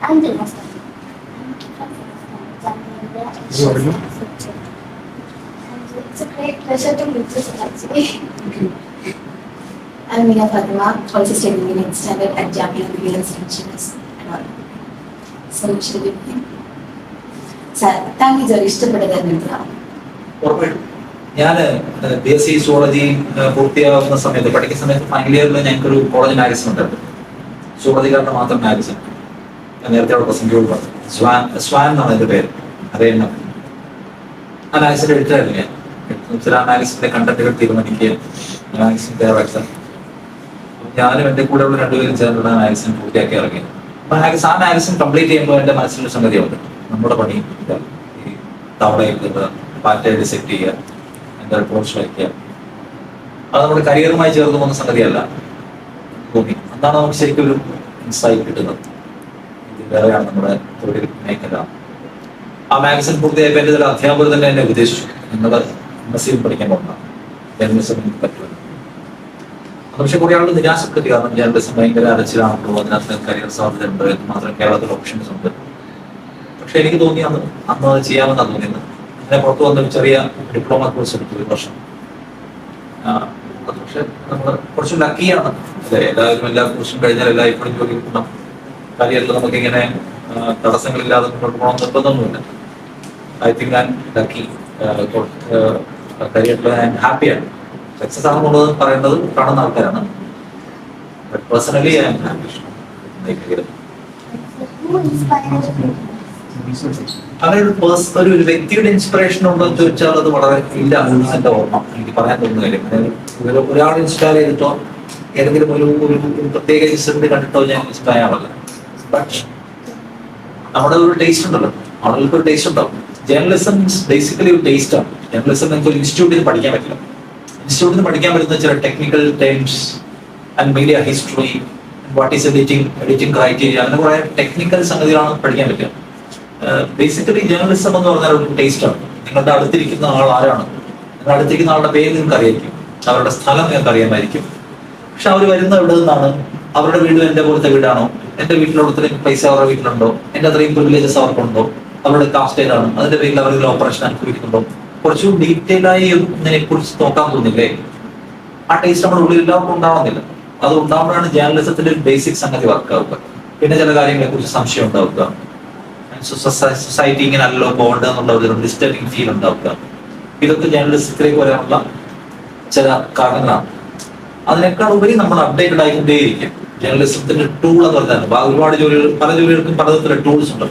I'm the last one. It's a great pleasure to meet you, sir, actually. I'm Meena Fatima, also studying in 8th standard at Jamia Williams Teachers and all. So much to be here. Sir, thank you, sir. ഇഷ്ടപ്പെട്ടതായിരുന്നു. ഞാൻ B S C zoology പൂർത്തിയാകുന്ന സമയത്ത് പഠിക്കുന്ന സമയത്ത് final ഇയറിൽ ഞങ്ങൾക്കൊരു college magazine ഉണ്ടായിരുന്നു. സോളജിക്കാരുടെ മാത്രം magazine. ഞാൻ നേരത്തെ അവിടെ പ്രസംഗിച്ചോട് പറഞ്ഞു. സ്വാൻ എന്നാണ് എൻ്റെ പേര്. അറിയുന്ന ആ മാഗസിൻ്റെ എഡിറ്ററായിരുന്നു ഞാൻ. ആ മാഗസിൻ്റെ കണ്ടന്റുകൾ തീരുമാനിക്കുക, മാഗസിൻ തയ്യാറാക്കുക. ഞാനും എൻ്റെ കൂടെ ഉള്ള രണ്ടുപേരും ചേർന്നുള്ള മാഗസിൻ പൂർത്തിയാക്കി ഇറങ്ങി. ആ മാഗസിൻ കംപ്ലീറ്റ് ചെയ്യുമ്പോൾ എൻ്റെ മനസ്സിലൊരു സംഗതിയുണ്ട്. നമ്മുടെ പണി ഈ തവണ എഴുതുക, പാറ്റേൺ സെറ്റ് ചെയ്യുക, എൻ്റെ റിപ്പോർട്ട്സ് വയ്ക്കുക. അത് നമ്മുടെ കരിയറുമായി ചേർന്ന് പോകുന്ന സംഗതിയല്ല തോന്നി. അതാണ് നമുക്ക് ശരിക്കും ഒരു ഇൻസൈറ്റ് കിട്ടുന്നത്. ഇത് വേറെയാണ് നമ്മുടെ തൊഴിൽ മേഖല. ആ മാഗസിൻ പൂർത്തിയായപ്പോൾ എൻ്റെ ചില അധ്യാപകർ തന്നെ എന്നെ ഉപദേശിച്ചു, നിങ്ങൾ MSc പഠിക്കാൻ പോകണം, ജേർണലിസം പറ്റുമല്ലോ. പക്ഷെ കുറെ ആളുകൾ നിരാശപ്പെടുത്തി. കാരണം ജേർണലിസം ഭയങ്കര അരച്ചിലാണല്ലോ, അതിനകത്ത് കരിയർ സാധ്യത ഉണ്ട്, മാത്രം കേരളത്തിൽ ഓപ്ഷൻസ് ഉണ്ട്. പക്ഷെ എനിക്ക് തോന്നി അന്ന് അത് ചെയ്യാമെന്നാണ് തോന്നിയത്. അങ്ങനെ പുറത്തു വന്നൊരു ചെറിയ ഡിപ്ലോമ കോഴ്സ് എടുത്തു, 1 വർഷം. അത് പക്ഷെ നമ്മൾ കുറച്ച് ലക്കിയാണ്. അല്ലെ, എല്ലാവരും എല്ലാ കോഴ്സും കഴിഞ്ഞാൽ എല്ലായ്പ്പോഴും ജോലി കിട്ടണം, കരിയറിൽ നമുക്കിങ്ങനെ തടസ്സങ്ങളില്ലാതെ മുന്നോട്ട് പോകണം നിർബന്ധമൊന്നുമില്ല. ഐ തിങ്ക് ഞാൻ ലക്കി. കരിയറിൽ ഞാൻ ഹാപ്പിയാണ്. സക്സസ് ആണെന്നുള്ളത് പറയുന്നത് കാണുന്ന ആൾക്കാരാണ്. But personally I am happy. അങ്ങനെ ഒരു വ്യക്തിയുടെ ഇൻസ്പിറേഷൻ ഉണ്ടോ എന്ന് ചോദിച്ചാൽ അത് വളരെ ഇല്ല. എന്റെ ഓർമ്മ എനിക്ക് പറയാൻ തോന്നുന്നില്ല. ഒരാൾ ഇൻസ്പയർ ചെയ്തിട്ടോ ഏതെങ്കിലും ഒരു പ്രത്യേക ഇൻസിഡന്റ് കണ്ടിട്ടോ ഞാൻ ഇൻസ്പയർ ആവല്ല. ബട്ട് നമ്മുടെ ഒരു ടേസ്റ്റ് ഉണ്ടല്ലോ, ആളുകൾക്ക് ഒരു ടേസ്റ്റ് ഉണ്ടാവും. ജേർണലിസം ബേസിക്കലി ഒരു ടേസ്റ്റ് ആണ്. ജേർണലിസം നമുക്ക് ഒരു ഇൻസ്റ്റിറ്റ്യൂട്ടിൽ പഠിക്കാൻ പറ്റില്ല. ഇൻസ്റ്റിറ്റ്യൂട്ടിൽ പഠിക്കാൻ പറ്റുന്ന ചില technical terms and media history, what is editing criteria, അങ്ങനെ കുറെ ടെക്നിക്കൽ സംഗതികളാണ് പഠിക്കാൻ പറ്റുക. ബേസിക്കലി ജേർണലിസം എന്ന് പറഞ്ഞാൽ ഒരു ടേസ്റ്റാണ്. നിങ്ങളുടെ അടുത്തിരിക്കുന്ന ആൾ ആരാണ്, നിങ്ങളുടെ അടുത്തിരിക്കുന്ന ആളുടെ പേര് നിങ്ങൾക്ക് അറിയായിരിക്കും, അവരുടെ സ്ഥലം നിങ്ങൾക്ക് അറിയാമായിരിക്കും. പക്ഷെ അവർ വരുന്ന എവിടെ നിന്നാണ്, അവരുടെ വീട് എൻ്റെ പോലത്തെ വീടാണോ, എൻ്റെ വീട്ടിലുള്ളത്രയും പൈസ അവരുടെ വീട്ടിലുണ്ടോ, എൻ്റെ അത്രയും പ്രിവിലേജസ് അവർക്കുണ്ടോ, അവരുടെ കാസ്റ്റ് ഏതാണ്, അതിന്റെ പേരിൽ അവർ ഓപ്പറേഷൻ അനുഭവിക്കുന്നുണ്ടോ, കുറച്ചും ഡീറ്റെയിൽ ആയി ഇതിനെ കുറിച്ച് നോക്കാൻ തോന്നില്ലേ. ആ ടേസ്റ്റ് നമ്മുടെ ഉള്ളിൽ എല്ലാവർക്കും ഉണ്ടാവുന്നില്ല. അത് ഉണ്ടാവുമ്പോഴാണ് ജേർണലിസത്തിന്റെ ഒരു ബേസിക് സംഗതി വർക്ക് ആവുക. പിന്നെ ചില കാര്യങ്ങളെ കുറിച്ച് സംശയം ഉണ്ടാവുക, സൊസൈറ്റി ഇങ്ങനെ അല്ലോ പോകേണ്ടത് എന്നുള്ള ഒരു ഡിസ്റ്റർബിങ് ഫീൽ ഉണ്ടാവുക. ഇതൊക്കെ ജേർണലിസത്തിലേക്ക് വരാനുള്ള ചില കാരണങ്ങളാണ്. അതിനേക്കാൾ ഉപരി നമ്മൾ അപ്ഡേറ്റഡ് ആയിക്കൊണ്ടേയിരിക്കും. ജേർണലിസത്തിന്റെ ടൂൾ എന്ന് പറഞ്ഞാൽ ഒരുപാട് ജോലികൾ, പല ജോലികൾക്കും പലതരത്തിലുള്ള ടൂൾസ് ഉണ്ട്.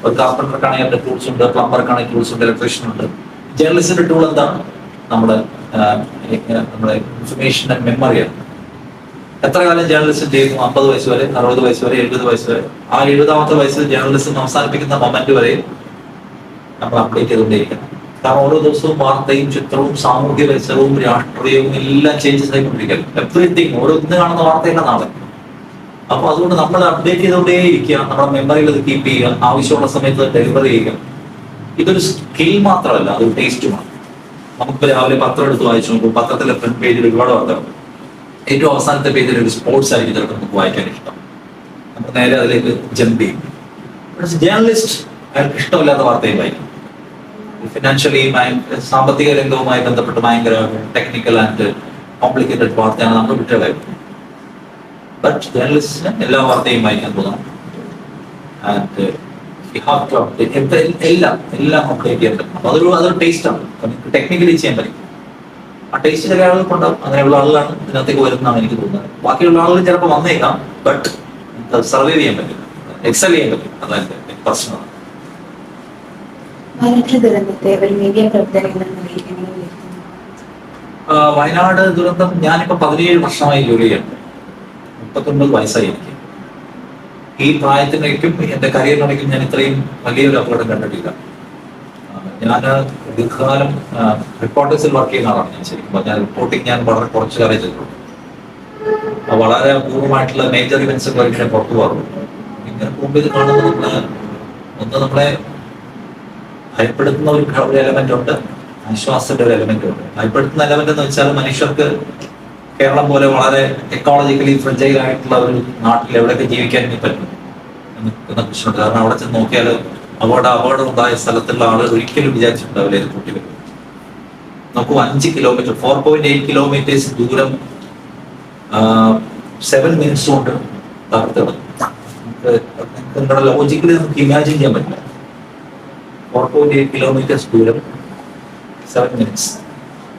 ഒരു കാർപ്പൻറ്റർക്കാണെങ്കിൽ അതിന്റെ ടൂൾസ് ഉണ്ട്, പ്ലംബർക്കാണെങ്കിൽ ടൂൾസ് ഉണ്ട്, ഇലക്ട്രീഷ്യൻ ഉണ്ട്. ജേർണലിസ്റ്റിന്റെ ടൂൾ എന്താണ്? നമ്മുടെ ഇൻഫർമേഷൻ ആൻഡ് മെമ്മറിയാണ്. എത്ര കാലം ജേർണലിസം ചെയ്യുന്നു? 50 വയസ്സ് വരെ, 60 വയസ്സ് വരെ, 70 വയസ്സ് വരെ. ആ 70ാമത്തെ വയസ്സിൽ ജേർണലിസം അവസാനിപ്പിക്കുന്ന മൊമെന്റ് വരെ നമ്മൾ അപ്ഡേറ്റ് ചെയ്തുകൊണ്ടേയിരിക്കണം. കാരണം ഓരോ ദിവസവും വാർത്തയും ചിത്രവും സാമൂഹ്യ പരിസരവും രാഷ്ട്രീയവും എല്ലാം ചേഞ്ചസ് ആയിക്കൊണ്ടിരിക്കുകയാണ്. എവറിത്തിങ്, ഓരോ ഇന്ന് കാണുന്ന വാർത്തയല്ല നാളെ. അപ്പൊ അതുകൊണ്ട് നമ്മൾ അപ്ഡേറ്റ് ചെയ്തുകൊണ്ടേയിരിക്കുക, നമ്മുടെ മെമ്മറിയിൽ അത് കീപ്പ് ചെയ്യുക, ആവശ്യമുള്ള സമയത്ത് ഡെലിവറി ചെയ്യുക. ഇതൊരു സ്കിൽ മാത്രമല്ല, അതൊരു ടേസ്റ്റുമാണ്. നമുക്ക് രാവിലെ പത്രം എടുത്ത് വായിച്ചു നോക്കും, പത്രത്തിലെ ഫ്രണ്ട് പേജിൽ ഒരുപാട് വാർത്തകളുണ്ട്. ഏറ്റവും അവസാനത്തെ പേജിൽ ഒരു സ്പോർട്സ് ആയിരിക്കും ചിലപ്പോൾ നമുക്ക് വായിക്കാൻ ഇഷ്ടം. നമുക്ക് നേരെ അതിലേക്ക് ജമ്പ് ചെയ്യും. ജേർണലിസ്റ്റ് അയാൾക്ക് ഇഷ്ടമില്ലാത്ത വാർത്തയും വായിക്കും. ഫിനാൻഷ്യലി സാമ്പത്തിക രംഗവുമായി ബന്ധപ്പെട്ട് ഭയങ്കര ടെക്നിക്കൽ ആൻഡ് കോംപ്ലിക്കേറ്റഡ് വാർത്തയാണ് നമ്മൾ വിട്ടുകളയും. ബട്ട് ജേർണലിസ്റ്റിന് എല്ലാ വാർത്തയും വായിക്കാൻ തോന്നണം. ആൻഡ് എല്ലാം അപ്ഡേറ്റ് ചെയ്യാൻ പറ്റും. അപ്പൊ അതൊരു ടേസ്റ്റ് ആണ്, ടെക്നിക്കലി ചെയ്യാൻ പറ്റും. ആ ടേസ്റ്റ് ചില ആളുകൾക്ക് ഉണ്ടാവും. അങ്ങനെയുള്ള ആളുകളാണ് ഇതിനകത്തേക്ക് വരുന്നതാണ് എനിക്ക് തോന്നുന്നത്. ബാക്കിയുള്ള ആളുകൾ ചിലപ്പോൾ വന്നേക്കാം, ബട്ട് സർവൈവ് ചെയ്യാൻ പറ്റും, എക്സൽ ചെയ്യാൻ പറ്റും. അതായത് പ്രശ്നമാണ്. വയനാട് ദുരന്തം ഞാനിപ്പോ 17 വർഷമായി ജോലി ചെയ്യണം. 39 വയസ്സായി എനിക്ക്. ഈ പ്രായത്തിനേക്കും എന്റെ കരിയറിനിടയ്ക്കും ഞാൻ ഇത്രയും വലിയൊരു അപകടം കണ്ടിട്ടില്ല. ഞാൻ ദീർഘകാലം റിപ്പോർട്ടേഴ്സിൽ വർക്ക് ചെയ്യുന്ന ആളാണ്. ഞാൻ ശരിക്കും പറഞ്ഞാൽ റിപ്പോർട്ടിങ് ഞാൻ വളരെ കുറച്ച് കാലം ചെയ്തിട്ടുള്ളൂ. വളരെ അപൂർവമായിട്ടുള്ള മേജർ ഇവന്റ്സ് ഒക്കെ ഇങ്ങനെ പുറത്തു പോകാറുള്ളൂ. ഇങ്ങനെ പോകുമ്പോൾ ഇത് കാണുമ്പോൾ നമ്മളെ ഭയപ്പെടുത്തുന്ന ഒരു എലമെന്റ് ഉണ്ട്, ആശ്വാസത്തിന്റെ ഒരു എലമെന്റ് ഉണ്ട്. ഭയപ്പെടുത്തുന്ന എലമെന്റ് എന്ന് വെച്ചാൽ മനുഷ്യർക്ക് കേരളം പോലെ വളരെ എക്കോളജിക്കലി ഫ്രജൈൽ ആയിട്ടുള്ള ഒരു നാട്ടിൽ എവിടെയൊക്കെ ജീവിക്കാൻ പറ്റും. എന്ന പ്രശ്നമുണ്ട്. കാരണം അവിടെ ചെന്ന് നോക്കിയാൽ അപകടം ഉണ്ടായ സ്ഥലത്തുള്ള ആളുകൾ ഒരിക്കലും വിചാരിച്ചിട്ടുണ്ടാവില്ല ഇത് പൊട്ടി വരും. നോക്കൂ, 5 കിലോമീറ്റർ 4.8 കിലോമീറ്റേഴ്സ് ദൂരം 7 മിനിറ്റ്സ് കൊണ്ട് തകർത്തത്. നിങ്ങളുടെ ലോജിക്കലി നമുക്ക് ഇമാജിൻ ചെയ്യാൻ പറ്റില്ല. 4.8 കിലോമീറ്റേഴ്സ് ദൂരം 7 minutes.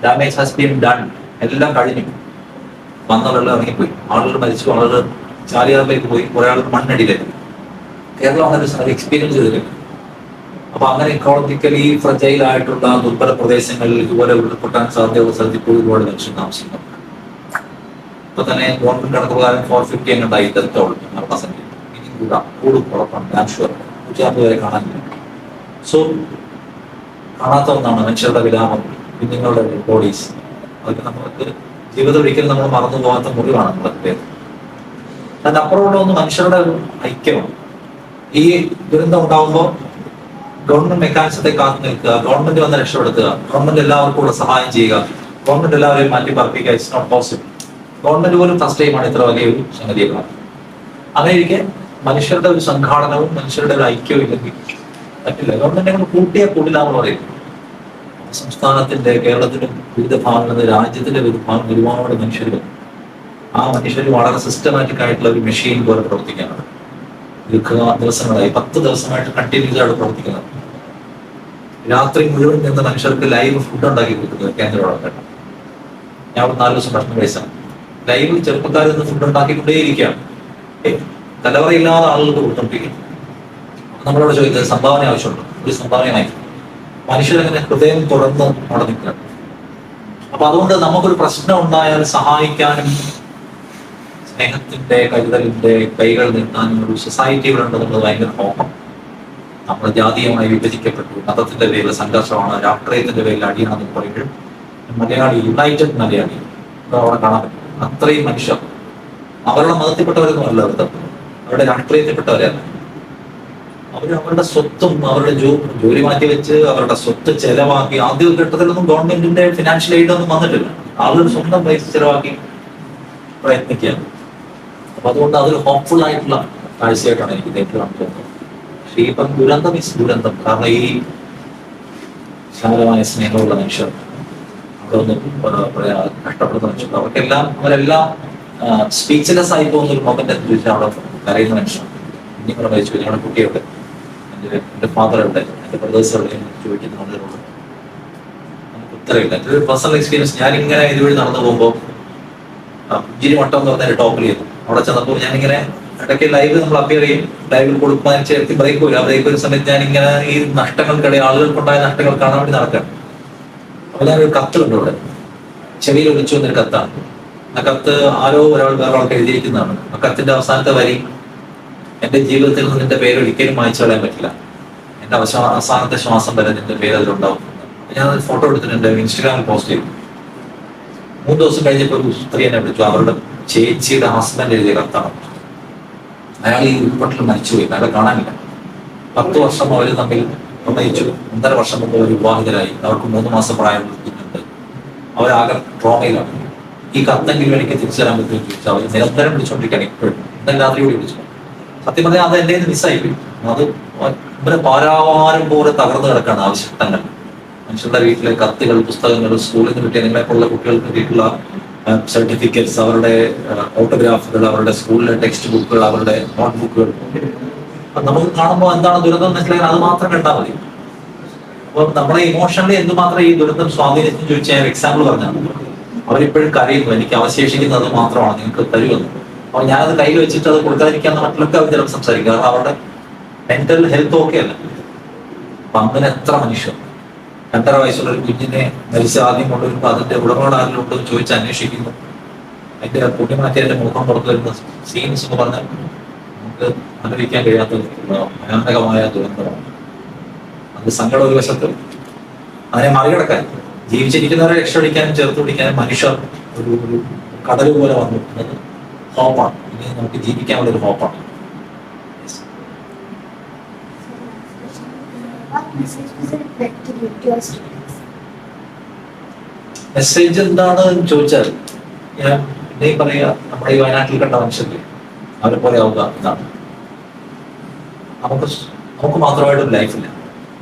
Damage has been done. എല്ലാം കഴിഞ്ഞു. വന്നവരെല്ലാം ഇറങ്ങിപ്പോയി. ആളുകൾ മരിച്ചു, ആളുകൾ ചാലിയാറിലേക്ക് പോയി, കുറെ ആളുകൾ മണ്ണടിയിലേക്ക്. കേരളം അങ്ങനെ ഒരു എക്സ്പീരിയൻസ് ചെയ്തിട്ടില്ല. അപ്പൊ അങ്ങനെ ഇക്കോളജിക്കലി ഫ്രജൈൽ ആയിട്ടുള്ള ദുർബല പ്രദേശങ്ങളിൽ ഇതുപോലെ ഉരുൾപൊട്ടാൻ സാധ്യതയുള്ള സ്ഥലത്ത് ഇപ്പോൾ ഒരുപാട് മനുഷ്യൻ താമസിക്കുന്നു. ഇപ്പൊ തന്നെ ഗവൺമെന്റ് കണക്ക് പ്രകാരം 450 എങ്ങോട്ടായി തെത്തോളൂ മരണസംഖ്യ. ഇനി കൂടും ഉറപ്പാണ്. ഞാൻ ഷുവർ 150 വരെ കാണാനില്ല. സോ കാണാത്ത ഒന്നാണ് മനുഷ്യരുടെ വിലാപം, കുഞ്ഞുങ്ങളുടെ ബോഡീസ്. അതൊക്കെ നമ്മൾക്ക് ജീവിതം ഒരിക്കലും നമ്മൾ മറന്നു പോകാത്ത മുറിവാണ് നമ്മളൊക്കെ. അതിനപ്പുറമുള്ള ഒന്ന് മനുഷ്യരുടെ ഒരു ഐക്യമാണ്. ഈ ദുരന്തം ഉണ്ടാകുമ്പോൾ ഗവൺമെന്റ് മെക്കാനിസത്തെ കാത്തു നിൽക്കുക, ഗവൺമെന്റ് വന്ന് രക്ഷപ്പെടുത്തുക, ഗവൺമെന്റ് എല്ലാവർക്കും കൂടെ സഹായം ചെയ്യുക, ഗവൺമെന്റ് എല്ലാവരെയും മാറ്റി പറപ്പിക്കുക. It's not possible. ഗവൺമെന്റ് പോലും ഫസ്റ്റ് ടൈമാണ് ഇത്ര വലിയൊരു സംഗതിയാണ്. അങ്ങനെ ഇരിക്കെ മനുഷ്യരുടെ ഒരു സംഘാടനവും മനുഷ്യരുടെ ഒരു ഐക്യവും ഇല്ലെങ്കിൽ പറ്റില്ല. ഗവൺമെന്റ് കൊണ്ട് കൂട്ടിയ കൂടുതലാണെന്ന് പറയും. സംസ്ഥാനത്തിന്റെ, കേരളത്തിന്റെ വിവിധ ഭാഗങ്ങളിൽ, രാജ്യത്തിന്റെ വിവിധ ഭാഗങ്ങളിൽ ഒരുപാട് മനുഷ്യരുണ്ട്. ആ മനുഷ്യർ വളരെ സിസ്റ്റമാറ്റിക് ആയിട്ടുള്ള ഒരു മെഷീൻ പോലെ പ്രവർത്തിക്കാനാണ്. ദിവസങ്ങളായി 10 ദിവസമായിട്ട് കണ്ടിന്യൂസ് ആയിട്ട് പ്രവർത്തിക്കുന്നത്. രാത്രി മുഴുവൻ നിന്ന് മനുഷ്യർക്ക് ലൈവ് ഫുഡ് ഉണ്ടാക്കി കൊടുക്കുന്നത് കേന്ദ്രങ്ങളൊക്കെ. ഞാൻ അവിടെ 4 ദിവസം ഭക്ഷണം കഴിച്ചാണ്. ലൈവ് ചെറുപ്പക്കാരിൽ നിന്ന് ഫുഡ് ഉണ്ടാക്കിക്കൊണ്ടേയിരിക്കുകയാണ്. തലവറയില്ലാതെ ആളുകൾക്ക് കൊടുത്തോണ്ടിരിക്കും. നമ്മളോട് ചോദിക്കുന്നത് സംഭാവന ആവശ്യമുണ്ട്. ഒരു സംഭാവനയായി മനുഷ്യരങ്ങനെ ഹൃദയം തുറന്ന് അവിടെ നിൽക്കുകയാണ്. അപ്പൊ അതുകൊണ്ട് നമുക്കൊരു പ്രശ്നം ഉണ്ടായാൽ സഹായിക്കാനും സ്നേഹത്തിന്റെ, കരുതലിന്റെ കൈകൾ നീട്ടാനും ഒരു സൊസൈറ്റികളുണ്ടെന്നുള്ളത് ഭയങ്കര ഹോമം. നമ്മൾ ജാതീയമായി വിഭജിക്കപ്പെട്ടു, മതത്തിന്റെ പേരിൽ സംഘർഷമാണ്, രാഷ്ട്രീയത്തിന്റെ പേരിൽ അടിയാണെന്ന് പറയുമ്പോൾ മലയാളി, യുണൈറ്റഡ് മലയാളി അവിടെ കാണാൻ പറ്റും. അത്രയും മനുഷ്യർ അവരുടെ മതത്തിൽപ്പെട്ടവരൊന്നും അല്ല, അവരുടെ രാഷ്ട്രീയത്തിൽപ്പെട്ടവരല്ല. അവരുടെ സ്വത്തും അവരുടെ ജോലി മാറ്റി വെച്ച് അവരുടെ സ്വത്ത് ചെലവാക്കി. ആദ്യ ഘട്ടത്തിലൊന്നും ഗവൺമെന്റിന്റെ ഫിനാൻഷ്യൽ എയ്ഡ് ഒന്നും വന്നിട്ടില്ല. ആളുകൾ സ്വന്തം പൈസ ചെലവാക്കി പ്രയത്നിക്കുകയാണ്. അപ്പൊ അതുകൊണ്ട് അതൊരു ഹോപ്പ്ഫുൾ ആയിട്ടുള്ള കാഴ്ചയായിട്ടാണ് എനിക്ക് നേരിട്ട് തോന്നുന്നത്. പക്ഷേ ഇപ്പം ദുരന്തം ദുരന്തം. കാരണം ഈ വിശാലമായ സ്നേഹമുള്ള മനുഷ്യർ അവിടെ ഒന്ന് കഷ്ടപ്പെടുന്ന മനുഷ്യർ അവരെല്ലാം സ്പീച്ച്ലെസ് ആയി പോകുന്ന ഒരു മൊമെന്റ് എന്ന് ചോദിച്ചാൽ അവിടെ കരയുന്ന മനുഷ്യർ. ഇനിയും മരിച്ചു, ഞങ്ങളുടെ കുട്ടിയുണ്ട്, എൻ്റെ ഫാദർ ഉണ്ട്, എൻ്റെ ബ്രദേഴ്സ് ഉണ്ട് എന്ന് ചോദിക്കുന്ന ആളുകളുണ്ട്. നമുക്ക് ഉത്തരവില്ല. എൻ്റെ ഒരു പേഴ്സണൽ എക്സ്പീരിയൻസ്, ഞാനിങ്ങനെ ഇതുവഴി നടന്നു പോകുമ്പോൾ പുഞ്ചിരി മട്ടം എന്ന് പറഞ്ഞ ടോപ്പിൽ ചെയ്തു. അവിടെ ചെന്നപ്പോൾ ഞാനിങ്ങനെ ഇടയ്ക്ക് ലൈവ് നമ്മൾ അപ്പിയർ ചെയ്യും, ലൈവിൽ കൊടുക്കാൻ ചേർത്തി ബ്രേക്ക് വരും. ആ ബ്രേക്ക് ഒരു സമയത്ത് ഞാനിങ്ങനെ ഈ നഷ്ടങ്ങൾക്കിടയിൽ ആളുകൾക്കുണ്ടായ നഷ്ടങ്ങൾ കാണാൻ വേണ്ടി നടക്കാം. അപ്പൊ ഞാനൊരു കത്തുണ്ട് ഇവിടെ, ചെവിയിൽ ഒളിച്ചു വന്നൊരു കത്താണ്. ആ കത്ത് ആരോ വേറൊരാൾക്ക് എഴുതിയിരിക്കുന്നതാണ്. ആ കത്തിന്റെ അവസാനത്തെ വരി, എന്റെ ജീവിതത്തിൽ നിന്ന് നിന്റെ പേര് ഒരിക്കലും മായ്ച്ചു കളയാൻ പറ്റില്ല, എന്റെ അവസാനത്തെ ശ്വാസം വരെ നിന്റെ പേര് അതിലുണ്ടാവും. ഞാൻ ഫോട്ടോ എടുത്തിട്ട് എന്റെ ഇൻസ്റ്റാഗ്രാമിൽ പോസ്റ്റ് ചെയ്തു. 3 ദിവസം കഴിഞ്ഞപ്പോൾ ഒരു സ്ത്രീ എന്നെ വിളിച്ചു. അവരുടെ ചേച്ചിയുടെ ഹസ്ബൻഡ് എഴുതിയ കത്താണ്. അയാൾ ഈ ഉൾപ്പെട്ടിൽ മരിച്ചുപോയി, അയാളെ കാണാനില്ല. 10 വർഷം അവർ തമ്മിൽ പ്രണയിച്ചു. 1.5 വർഷം മുമ്പ് അവർ വിവാഹിതരായി. അവർക്ക് 3 മാസം പ്രായമുണ്ട്. അവരാകെ ട്രോമയിലാണ്. ഈ കത്തെങ്കിലും എനിക്ക് തിരിച്ചു തരാൻ പറ്റുമെന്ന് ചോദിച്ചാൽ അവർ നിരന്തരം വിളിച്ചുകൊണ്ടിരിക്കുകയാണ്. ഇപ്പോഴും ഇന്നലെ രാത്രി കൂടി വിളിച്ചു. സത്യം പറഞ്ഞാൽ അത് എൻ്റെ മിസ്സായി. അത് ഇവരെ പാരാവാരം പോലെ തകർന്നു കിടക്കാണ് ആവശ്യങ്ങൾ. മനുഷ്യരുടെ വീട്ടിലെ കത്തുകൾ, പുസ്തകങ്ങൾ, സ്കൂളിൽ നിന്ന് കിട്ടിയ നിങ്ങളെപ്പോലുള്ള കുട്ടികൾക്ക് കിട്ടിയിട്ടുള്ള സർട്ടിഫിക്കറ്റ്സ്, അവരുടെ ഓട്ടോഗ്രാഫുകൾ, അവരുടെ സ്കൂളിലെ ടെക്സ്റ്റ് ബുക്കുകൾ, അവരുടെ നോട്ട് ബുക്കുകൾ. നമുക്ക് കാണുമ്പോൾ എന്താണ് ദുരന്തം മനസ്സിലാക്കാൻ അത് മാത്രം കണ്ടാൽ മതി. അപ്പൊ നമ്മളെ ഇമോഷണലി എന്തുമാത്രം ഈ ദുരന്തം സ്വാധീനിച്ചു ചോദിച്ചാൽ ഞാൻ എക്സാമ്പിൾ പറഞ്ഞാൽ, അവരിപ്പോഴും കരയുന്നു, എനിക്ക് അവശേഷിക്കുന്നത് മാത്രമാണ്, നിങ്ങൾക്ക് തരുമെന്ന്. അപ്പോൾ ഞാനത് കയ്യിൽ വെച്ചിട്ട് അത് കൊടുക്കാതിരിക്കാന്ന് മറ്റുള്ളവർക്ക് അവർ ചിലപ്പോൾ സംസാരിക്കും. കാരണം അവരുടെ മെന്റൽ ഹെൽത്ത് ഓക്കെ അല്ല. അപ്പൊ അങ്ങനെ എത്ര മനുഷ്യർ 2.5 വയസ്സുള്ള ഒരു കുഞ്ഞിനെ മരിച്ച ആദ്യം കൊണ്ടുവരുമ്പോൾ അതിന്റെ ഉടമകൾ ആരെങ്കിലും ഉണ്ടോ എന്ന് ചോദിച്ച് അന്വേഷിക്കുന്നു. അതിന്റെ പുണ്യമാറ്റിയതിന്റെ മുഖം പുറത്തു വരുന്ന സീൻസ് എന്ന് പറഞ്ഞാൽ നമുക്ക് അനുഭവിക്കാൻ കഴിയാത്ത ഭയാനകമായ ദുരന്തമാണ്. അത് സങ്കടം ഒരു വശത്ത്. അതിനെ മറികടക്കാൻ, ജീവിച്ചിരിക്കുന്നവരെ രക്ഷപ്പെടിക്കാനും ചേർത്ത് പിടിക്കാനും മനുഷ്യർ ഒരു കടൽ പോലെ വന്നു. അത് ഹോപ്പാണ്. ഇനി നമുക്ക് ജീവിക്കാനുള്ള ഒരു ഹോപ്പാണ്. മെസ്സേജ് എന്താണ് ചോദിച്ചാൽ ഞാൻ പിന്നെ പറയാ, നമ്മുടെ ഈ വയനാട്ടിൽ കണ്ട മനുഷ്യരില്ലേ, അവരെ പോലെ ആവുക എന്നാണ്. നമുക്ക് നമുക്ക് മാത്രമായിട്ടൊരു ലൈഫില്ല,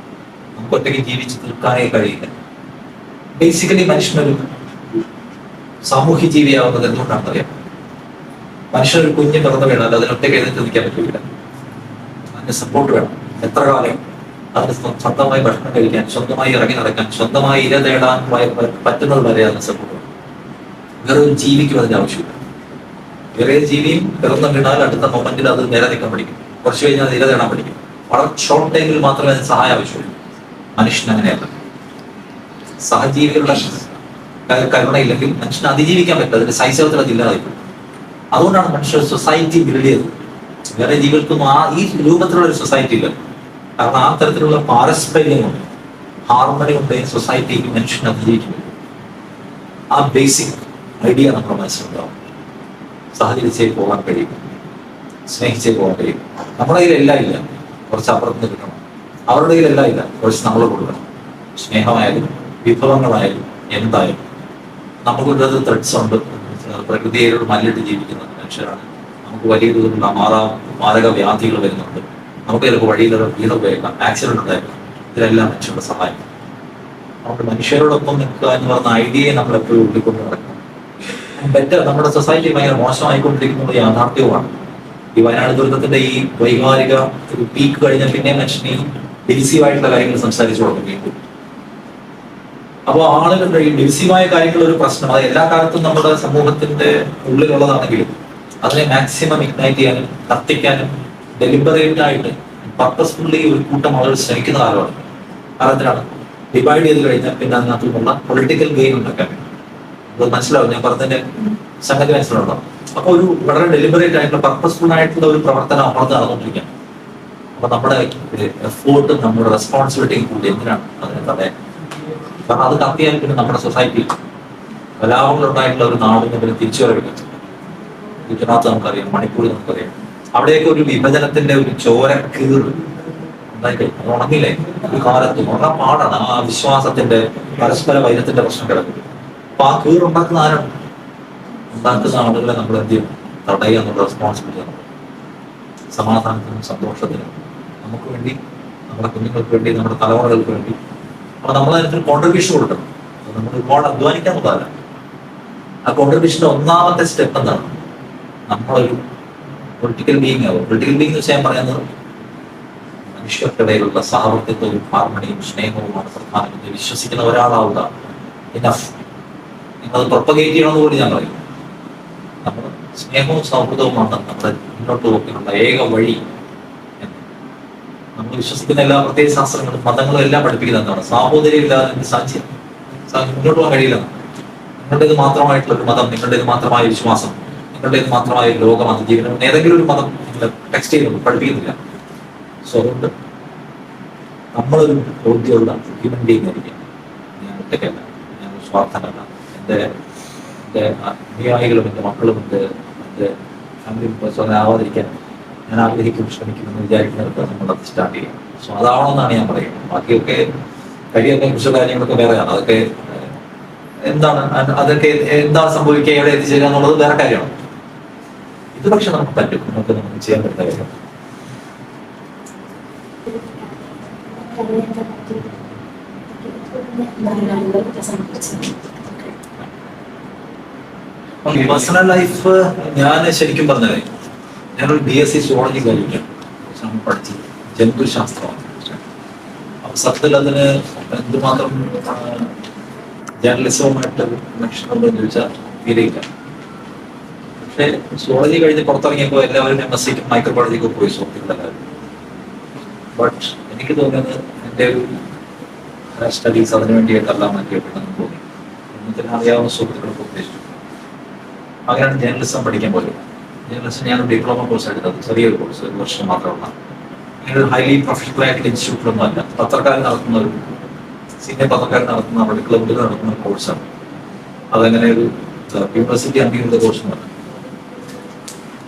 നമുക്ക് ഒറ്റയ്ക്ക് ജീവിച്ച് തീർക്കാനേ കഴിയില്ല. ബേസിക്കലി മനുഷ്യനൊരു സാമൂഹ്യ ജീവിയാവുന്നത് എന്തുകൊണ്ടാണെന്ന് അറിയാം. മനുഷ്യനൊരു കുഞ്ഞ് പിറന്നു വീണാൽ അതിന് ഒറ്റയ്ക്ക് എഴുന്നേറ്റ് നിൽക്കാൻ പറ്റില്ല. അതിന് സപ്പോർട്ട് വേണം. എത്ര കാലം അതിന് സ്വന്തമായി ഭക്ഷണം കഴിക്കാൻ, സ്വന്തമായി ഇറങ്ങി നടക്കാൻ, സ്വന്തമായി ഇര തേടാൻ പറ്റുന്നത് വരെ അതിന് സപ്പോർട്ട് വേണം. വേറെ ഒരു ജീവിക്കും അതിന്റെ ആവശ്യമില്ല. വേറെ ജീവിയും പിറന്നു വീണാൽ അടുത്ത മൊമെന്റിൽ അത് നേരെ നിൽക്കാൻ പഠിക്കും. കുറച്ച് കഴിഞ്ഞാൽ അത് ഇര തേടാൻ പഠിക്കും. വളരെ ഷോർട്ട് ടൈമിൽ മാത്രമേ അതിന് സഹായം ആവശ്യമുള്ളൂ. മനുഷ്യൻ അങ്ങനെയല്ല. സഹജീവികളുടെ കരുണയില്ലെങ്കിൽ മനുഷ്യന് അതിജീവിക്കാൻ പറ്റില്ല. അതിന്റെ സൈസവത്തിൽ അത് ഇല്ലാതായിപ്പോകും. അതുകൊണ്ടാണ് മനുഷ്യർ സൊസൈറ്റി ബിൽഡ് ചെയ്തത്. വേറെ ജീവികൾക്കൊന്നും ഈ രൂപത്തിലുള്ള ഒരു സൊസൈറ്റി ഇല്ല. കാരണം ആ തരത്തിലുള്ള പാരസ്പര്യം കൊണ്ട്, ഹാർമണി കൊണ്ട് സൊസൈറ്റിക്ക് മനുഷ്യൻ അതിജീവിക്കുന്നു. ആ ബേസിക് ഐഡിയ നമ്മുടെ മനസ്സിലുണ്ടാവും. സഹകരിച്ചേ പോകാൻ കഴിയും, സ്നേഹിച്ചേ പോകാൻ കഴിയും. നമ്മുടെ കയ്യിൽ എല്ലാം ഇല്ല, കുറച്ച് അപ്പുറത്ത് കിട്ടണം. അവരുടെ കയ്യിൽ എല്ലാം ഇല്ല, കുറച്ച് നമ്മൾ കൊടുക്കണം. സ്നേഹമായാലും വിഭവങ്ങളായാലും എന്തായാലും നമുക്കൊരു ത്രെഡ്സ് ഉണ്ട്. പ്രകൃതിയോട് മല്ലിട്ട് ജീവിക്കുന്ന മനുഷ്യരാണ്. നമുക്ക് വലിയ തോതിലുള്ള മാരക വ്യാധികൾ വരുന്നുണ്ട്. നമുക്ക് ചിലപ്പോൾ വഴിയിലൊരു വീട് ഉപയോഗിക്കാം, ആക്സിഡന്റ് ഉണ്ടായേക്കാം. ഇതിലെല്ലാം മനുഷ്യരുടെ സഹായം. അതുകൊണ്ട് മനുഷ്യരോടൊപ്പം നിൽക്കുക എന്ന് പറഞ്ഞ ഐഡിയയെ നമ്മൾ എപ്പോഴും ഉള്ളിക്കൊണ്ട് നടക്കണം. ബെറ്റർ. നമ്മുടെ സൊസൈറ്റി ഭയങ്കര മോശമായിക്കൊണ്ടിരിക്കുന്നത് യാഥാർത്ഥ്യവുമാണ്. ഈ വയനാട് ദുരന്തത്തിന്റെ ഈ വൈകാരിക ഒരു പീക്ക് കഴിഞ്ഞാൽ പിന്നെ മനുഷ്യൻ ഈ ഡിവിസീവായിട്ടുള്ള കാര്യങ്ങൾ സംസാരിച്ചു തുടങ്ങി. അപ്പോൾ ആളുകളുടെ ഈ ഡിവിസീവായ കാര്യങ്ങൾ ഒരു പ്രശ്നം, അത് എല്ലാ കാലത്തും നമ്മുടെ സമൂഹത്തിന്റെ ഉള്ളിലുള്ളതാണെങ്കിലും അതിനെ മാക്സിമം ഇഗ്നൈറ്റ് ചെയ്യാനും കത്തിക്കാനും ഡെലിബറേറ്റ് ആയിട്ട് പർപ്പസ്ഫുള്ളി ഒരു കൂട്ടം ആളുകൾ ശ്രമിക്കുന്ന കാലമാണ്. കാലത്തിലാണ് ഡിവൈഡ് ചെയ്ത് കഴിഞ്ഞാൽ പിന്നെ അതിനകത്തുള്ള പൊളിറ്റിക്കൽ ഗെയിൻ ഉണ്ടാക്കാൻ അത് മനസ്സിലാവും. ഞാൻ പറഞ്ഞതിന്റെ സംഗതി മനസ്സിലുണ്ടോ? അപ്പൊ ഒരു വളരെ ഡെലിബറേറ്റ് ആയിട്ടുള്ള പർപ്പസ്ഫുൾ ആയിട്ടുള്ള ഒരു പ്രവർത്തനം അപ്പുറത്ത് നടന്നുകൊണ്ടിരിക്കുകയാണ്. അപ്പൊ നമ്മുടെ എഫോർട്ടും നമ്മുടെ റെസ്പോൺസിബിലിറ്റിയും കൂടി എന്തിനാണ് അതിനെ തടയാൻ? കാരണം അത് കത്തിയാൽ പിന്നെ നമ്മുടെ സൊസൈറ്റിയിൽ കലാപങ്ങളുണ്ടായിട്ടുള്ള ഒരു നാടിന് പിന്നെ തിരിച്ചു വരവില്ല. ഗുജറാത്ത് നമുക്കറിയാം, മണിപ്പൂർ നമുക്കറിയാം. അവിടെയൊക്കെ ഒരു വിഭജനത്തിന്റെ ഒരു ചോരക്കീറ് ഉണ്ടായിക്കഴിഞ്ഞു. അത് ഉണങ്ങില്ലേ ഒരു കാലത്ത് വളരെ പാടാണ്. ആ വിശ്വാസത്തിന്റെ പരസ്പര വൈരത്തിന്റെ പ്രശ്നം കിടക്കും. അപ്പൊ ആ കീറുണ്ടാക്കുന്ന ആരാണ്? ഉണ്ടാക്കുന്ന ആളുകളെ നമ്മൾ എന്ത് ചെയ്യും? തടയുക എന്നുള്ള റെസ്പോൺസിബിലിറ്റി ആണ്. സമാധാനത്തിനും സന്തോഷത്തിനും നമുക്ക് വേണ്ടി, നമ്മുടെ കുഞ്ഞുങ്ങൾക്ക് വേണ്ടി, നമ്മുടെ തലമുറകൾക്ക് വേണ്ടി അപ്പൊ നമ്മൾ അതിനൊരു കോൺട്രിബ്യൂഷൻ കൊടുക്കണം. നമ്മൾ ഒരുപാട് അധ്വാനിക്കാൻ പോകാല്ല. ആ കോൺട്രിബ്യൂഷന്റെ ഒന്നാമത്തെ സ്റ്റെപ്പ് എന്താണ്? നമ്മളൊരു പൊളിറ്റിക്കൽ ബീയിങ് ആവും. പൊളിറ്റിക്കൽ ബീയിങ് എന്ന് വെച്ചാൽ ഞാൻ പറയുന്നത് മനുഷ്യർക്കിടയിലുള്ള സഹവർത്തിത്വവും ഹാർമണിയും സ്നേഹവുമാണ് പ്രധാനമന്ത്രി വിശ്വസിക്കുന്ന ഒരാളാവുക. ഇനഫ്. നിങ്ങളത് പ്രൊപ്പഗേറ്റ് ചെയ്യണമെന്ന് കൂടി ഞാൻ പറയും. നമ്മൾ സ്നേഹവും സൗഹൃദവുമാണ് നമ്മുടെ മുന്നോട്ട് പോക്കിനുള്ള ഏക വഴി. നമ്മൾ വിശ്വസിക്കുന്ന എല്ലാ പ്രത്യേക ശാസ്ത്രങ്ങളും മതങ്ങളും എല്ലാം പഠിപ്പിക്കുന്ന എന്താണ്? സാഹോദര്യം ഇല്ലാതെ സാധ്യം മുന്നോട്ട് പോകാൻ കഴിയില്ല. നിങ്ങളുടേത് മാത്രമായിട്ടുള്ള ഒരു മതം, നിങ്ങളുടേത് മാത്രമായ വിശ്വാസം, നിങ്ങളുടേത് മാത്രമായ ഒരു ലോകം അതിജീവനം ഏതെങ്കിലും ഒരു മതം നിങ്ങൾ ടെക്സ്റ്റ് ചെയ്യുന്നു, പഠിപ്പിക്കുന്നില്ല. സോ അതുകൊണ്ട് നമ്മളൊരു ബോധ്യമുള്ള ഹ്യൂമൻ ബീങ് ആയിരിക്കും. ഞാൻ ഒറ്റയ്ക്കല്ല, ഞാൻ സ്വാർത്ഥനല്ല. എൻ്റെ അനുയായികളും എൻ്റെ മക്കളും എൻ്റെ ഫാമിലി മെമ്പേഴ്സും ആവാതിരിക്കാൻ ഞാൻ ആഗ്രഹിക്കും, ശ്രമിക്കുമെന്ന് വിചാരിക്കുന്നത് നമ്മളത് സ്റ്റാർട്ട് ചെയ്യും. സോ അതാവണമെന്നാണ് ഞാൻ പറയുന്നത്. ബാക്കിയൊക്കെ കരിയറിനെ കുറിച്ചുള്ള കാര്യങ്ങളൊക്കെ വേറെയാണ്. അതൊക്കെ എന്താണ്, അതൊക്കെ എന്താണ് സംഭവിക്കുക, എവിടെ എത്തിച്ചേരുക എന്നുള്ളത് വേറെ കാര്യമാണ്. ഇത് പക്ഷെ നമുക്ക് പറ്റും, നമുക്ക് ചെയ്യാൻ പറ്റുന്ന കാര്യം. പേഴ്സണൽ ലൈഫ് ഞാൻ ശരിക്കും പറഞ്ഞത് ഞാനൊരു BSc സുവോളജി കഴിഞ്ഞിട്ടാണ് പഠിച്ചത്. ജന്തുശാസ്ത്രമാണ്. അപ്പൊ സത്യത്തിൽ അതിന് എന്തുമാത്രം ജേർണലിസവുമായിട്ട് കണക്ഷൻ ഉണ്ടെന്ന് ചോദിച്ചാൽ തീരെയില്ല. പക്ഷെ സുവോളജി കഴിഞ്ഞ് പുറത്തിറങ്ങിയപ്പോൾ എല്ലാവരും MSc മൈക്രോബയോളജിക്ക് പോയി സുഹൃത്തുക്കളെല്ലാവരും. ബട്ട് എനിക്ക് തോന്നുന്നത് എൻ്റെ ഒരു സ്റ്റഡീസ് അതിനു വേണ്ടിയിട്ടല്ല മാറ്റിയിട്ടുണ്ടെന്ന് തോന്നി. എന്നതിന് അറിയാവുന്ന സുഹൃത്തുക്കളൊക്കെ ഉദ്ദേശിച്ചു. അങ്ങനെയാണ് ജേർണലിസം പഠിക്കാൻ പോലും. ജേർണലിസം ഞാനൊരു ഡിപ്ലോമ കോഴ്സ് എടുത്തത്, ചെറിയൊരു കോഴ്സ്, 1 വർഷം മാത്രമുള്ള. ഇങ്ങനെ ഒരു ഹൈലി പ്രൊഫഷണൽ ആയിട്ടുള്ള ഇൻസ്റ്റിറ്റ്യൂട്ടിലൊന്നും അല്ല. പത്രക്കാരൻ നടത്തുന്ന ഒരു സീനിയർ പത്രക്കാരൻ നടത്തുന്ന നമ്മുടെ ക്ലബിൽ നടത്തുന്ന ഒരു കോഴ്സാണ്. അതങ്ങനെ ഒരു യൂണിവേഴ്സിറ്റി അംഗീകൃത കോഴ്സുമാണ്.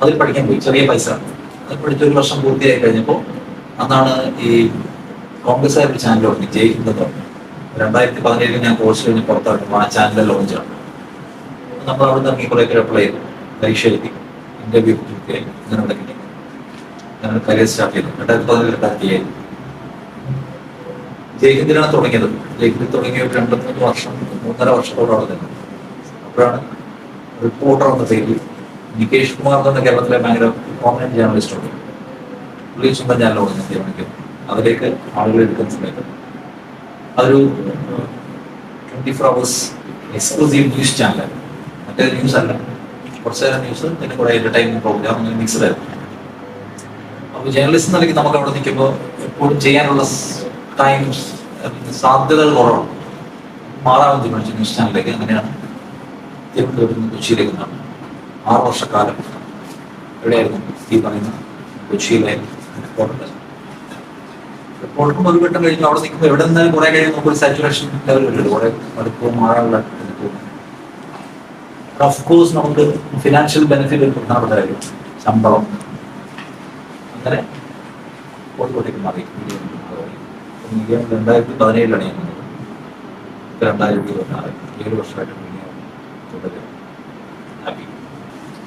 അതിൽ പഠിക്കാൻ പോയി, ചെറിയ പൈസ. അത് പഠിച്ച 1 വർഷം പൂർത്തിയായി കഴിഞ്ഞപ്പോൾ അന്നാണ് ഈ കോൺഗ്രസ് ഒരു ചാനൽ തുടങ്ങി, ജയിക്കുന്നത്. 2017 ഞാൻ കോഴ്സ് കഴിഞ്ഞ് പുറത്തിറങ്ങുമ്പോൾ ആ ചാനൽ ലോഞ്ചാണ്. നമ്മൾ അവിടെ നിന്ന് ഇറങ്ങി കുറേയൊക്കെ അപ്ലൈ ചെയ്തു, പരീക്ഷ എഴുതി, ഇന്റർവ്യൂ പൂർത്തിയായി, അങ്ങനെ ഇവിടെ കിട്ടി. ഞാൻ കരിയർ സ്റ്റാർട്ട് ചെയ്തത് 2017 ജയിഹിന്ദിലാണ് തുടങ്ങിയത്. ജയിഹിന്ദിൽ തുടങ്ങിയ ഒരു 2-3 വർഷം 3.5 വർഷത്തോളം അവിടെ നിന്നു. അപ്പോഴാണ് റിപ്പോർട്ടർ എന്ന പേരിൽ നികേഷ് കുമാർ എന്ന കേരളത്തിലെ ഭയങ്കര പ്രോമിനന്റ് ജേർണലിസ്റ്റ് ഉണ്ട്. പുള്ളി സ്വന്തം ചാനലോട് ഞാൻ തീരുമാനിക്കും. അതിലേക്ക് ആളുകൾ എടുക്കുന്ന സമയത്ത് അതൊരു 24 hours എക്സ്ക്ലൂസീവ് ന്യൂസ് ചാനലാണ്. മറ്റേ ന്യൂസ് അല്ല, കുറച്ച് നേരം ന്യൂസ്, പിന്നെ കുറെ എന്റർടൈൻമെന്റ് പ്രോഗ്രാം, അങ്ങനെ മിക്സ്ഡ് ആയിരുന്നു. അപ്പോൾ ജേർണലിസ്റ്റ് നിലയ്ക്ക് നമുക്ക് അവിടെ നിൽക്കുമ്പോൾ എപ്പോഴും ചെയ്യാനുള്ള ടൈം സാധ്യതകൾ കുറവാണ്. മാറാൻ തീരുമാനിച്ചു ന്യൂസ് ചാനലിലേക്ക്. അങ്ങനെയാണ് തിരുവനന്തപുരത്ത് നിന്ന് കൊച്ചിയിലേക്ക് നടന്നത്. 6 വർഷക്കാലം എവിടെയായിരുന്നു? ഈ പറയുന്ന കൊച്ചിയിലായിരുന്നു റിപ്പോർട്ടും ഒരു ഘട്ടം കഴിഞ്ഞു. അവിടെ നിൽക്കുമ്പോൾ എവിടെ നിന്നാലും കുറെ കഴിയുമ്പോൾ നമുക്ക് ഒരു സാച്ചുറേഷൻ ലെവൽ വരുള്ളൂ. കുറെ മടുപ്പോ മാറാനുള്ള ഓഫ്കോഴ്സ് നമുക്ക് ഫിനാൻഷ്യൽ ബെനിഫിറ്റ് ഒരു പ്രധാനപ്പെട്ട കാര്യം, ശമ്പളം. അങ്ങനെ കോഴിക്കോട്ടേക്ക് മാറി. 2017 ഞാൻ വന്നത്. 2026 7 വർഷമായിട്ട് തുടരുക. Happy.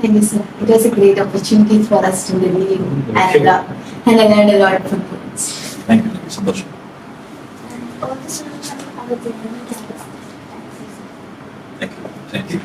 Thank you, sir. It was a great opportunity for us to review and I learned a lot from you. Thank you. സന്തോഷം. And all the students are our thank you.